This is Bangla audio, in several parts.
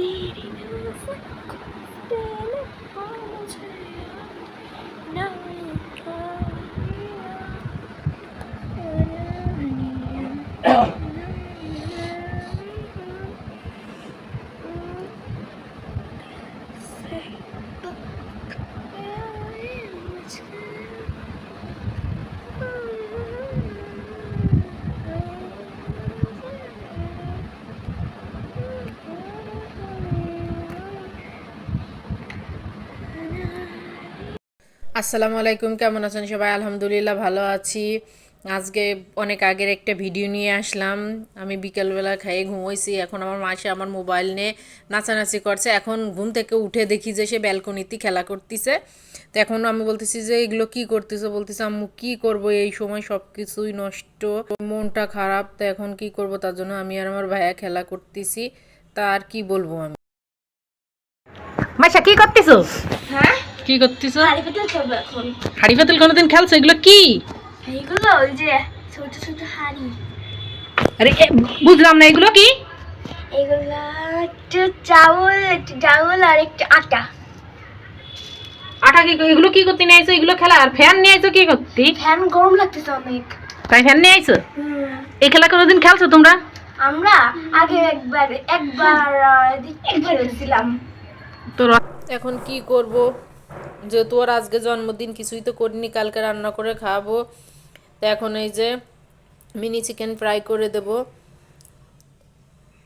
तेरी नज़र तेरे मुझे ना আসসালামু আলাইকুম, কেমন আছেন সবাই? আলহামদুলিল্লাহ ভালো আছি। আজকে অনেক আগের একটা ভিডিও নিয়ে আসলাম। আমি বিকেলবেলা খাইয়ে ঘুমোইছি, এখন আমার মাসে আমার মোবাইল নিয়ে নাচানাচি করছে। এখন ঘুম থেকে উঠে দেখি যে সে ব্যালকনিতে খেলা করতেছে। তো এখন আমি বলতেছি যে এগুলো কি করতেছে, বলতেছে আম্মু কি করব, এই সময় সব কিছুই নষ্ট, মনটা খারাপ। তো এখন কি করব, তার জন্য আমি আর আমার ভাইয়া খেলা করতেছি। তা আর কি বলবো আমি। মাইশা কি করতেছো? হ্যাঁ, কি করতেছো? হাড়ি পাতিল করবো এখন। হাড়ি পাতিল কোনোদিন খেলছো? এগুলো কি? এইগুলো ওই যে ছোট ছোট হাড়ি। আরে বুঝলাম না, এগুলো কি? এগুলা একটু চাউল আর একটু আটা। আটা কি? এগুলো কি করতে নিয়ে আইছো? এগুলো খেলা? আর ফ্যান নিয়ে আইছো কি করতে? ফ্যান গরম লাগতেছে অনেক, তাই ফ্যান নিয়ে আইছো? হুম। এই খেলা কোনোদিন খেলছো তোমরা? আমরা আগে একবার খেলছিলাম। তো এখন কি করব, যেহেতু ওর আজকে জন্মদিন, কিছুই তো করিনি, কালকে রান্না করে খাওয়াবো। তো এখন এই যে মিনি চিকেন ফ্রাই করে দেব।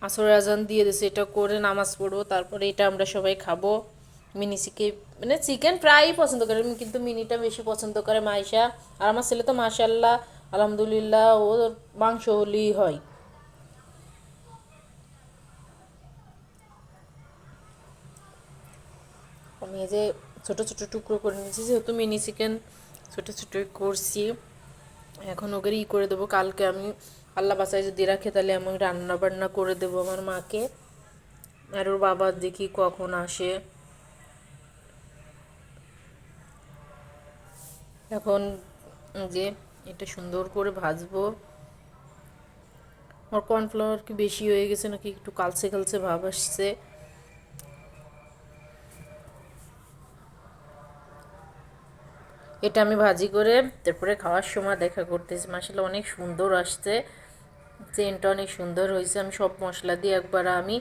আসরের আজান দিয়ে দিয়েছে, এটা করে নামাজ পড়বো, তারপরে এটা আমরা সবাই খাবো। মিনি চিকেন মানে চিকেন ফ্রাই পছন্দ করে, কিন্তু মিনিটা বেশি পছন্দ করে মাইশা। আর আমার ছেলে তো মাশাল্লাহ আলহামদুলিল্লাহ ওর মাংস হলেই হয়। আমি এই যে ছোটো ছোটো টুকরো করে নিয়েছি, যেহেতু মিনি চিকেন ছোটো ছোটোই করছি। এখন ওকে করে দেবো। কালকে আমি আল্লাহ বাসায় যদি রাখে তাহলে আমি রান্না বান্না করে দেবো আমার মাকে। আর ওর বাবা দেখি কখন আসে। এখন যে এটা সুন্দর করে ভাজবো। আমার কর্নফ্লাওয়ার কি বেশি হয়ে গেছে নাকি একটু কালচে কালচে ভাব আসছে। এটা আমি ভাজি করে তারপরে খাওয়ার সময় দেখা করতেছি, মাসাল্লাহ অনেক সুন্দর আসছে, চেনটা অনেক সুন্দর হয়েছে। আমি সব মশলা দিয়ে একবার আমি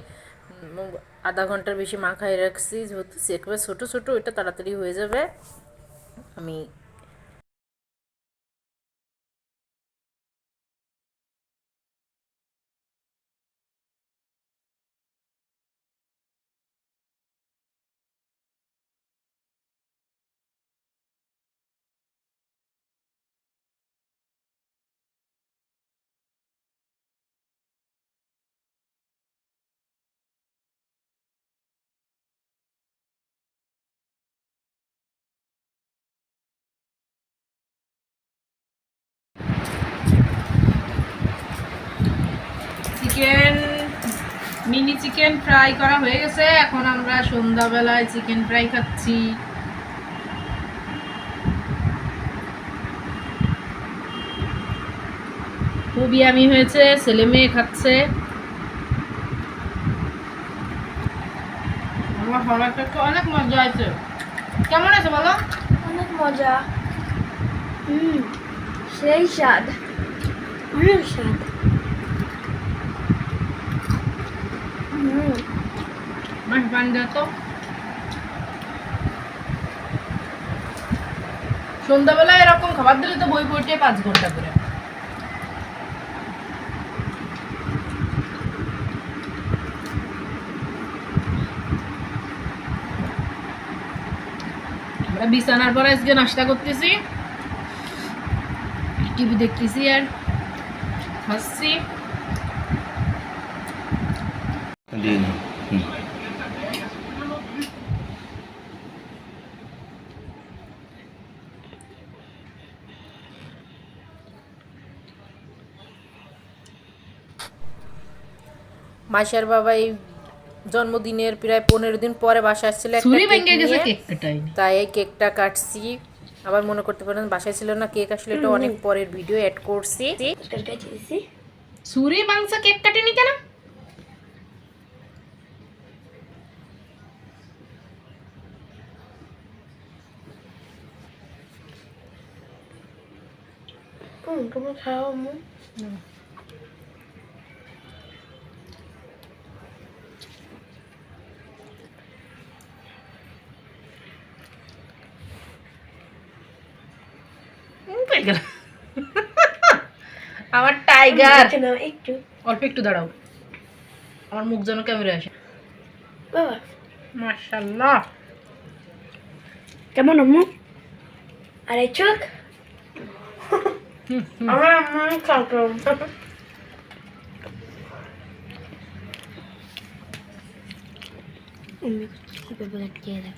আধা ঘন্টার বেশি মাখায় রাখছি, যেহেতু একবার ছোটো ছোটো এটা তাড়াতাড়ি হয়ে যাবে। আমি চিকেন মিনি চিকেন ফ্রাই করা হয়ে গেছে। এখন আমরা সন্ধ্যাবেলায় চিকেন ফ্রাই খাচ্ছি। খুব ইয়ামি হয়েছে, ছেলে মেয়ে খাচ্ছে। আমার সবাই খেতে অনেক মজা হয়েছে। কেমন আছে বলো? অনেক মজা, সেই স্বাদ, অনেক স্বাদ। পানি দাও তো। সন্ধ্যাবেলায় এরকম খাবার দিলে তো বই পড়তে 5 ঘন্টা করে। আমরা বিছানার পর আজকে নাস্তা করতেছি, টিভি দেখতেছি আর হাসছি। মাসির বাবা এই জন্মদিনের প্রায় 15 দিন পরে বাসায় আসছিল, তাই এই কেকটা কাটছি। আবার মনে করতে পারেন বাসায় ছিল না কেক, আসলে এটা অনেক পরের ভিডিও অ্যাড করছি। ছুরি মাংস কেক কাটেনি কেন? তুমি খাও আম্মু। আমার টাইগার দেখে নাও একটু। অল্প একটু দাঁড়াও, আমার মুখ যেন ক্যামেরা আসে। বাবা মাশাআল্লাহ, কেমন আম্মু? আর এই চোখ আমার আম্মু খাতো। আমি কিভাবে লাগিয়ে দেখ।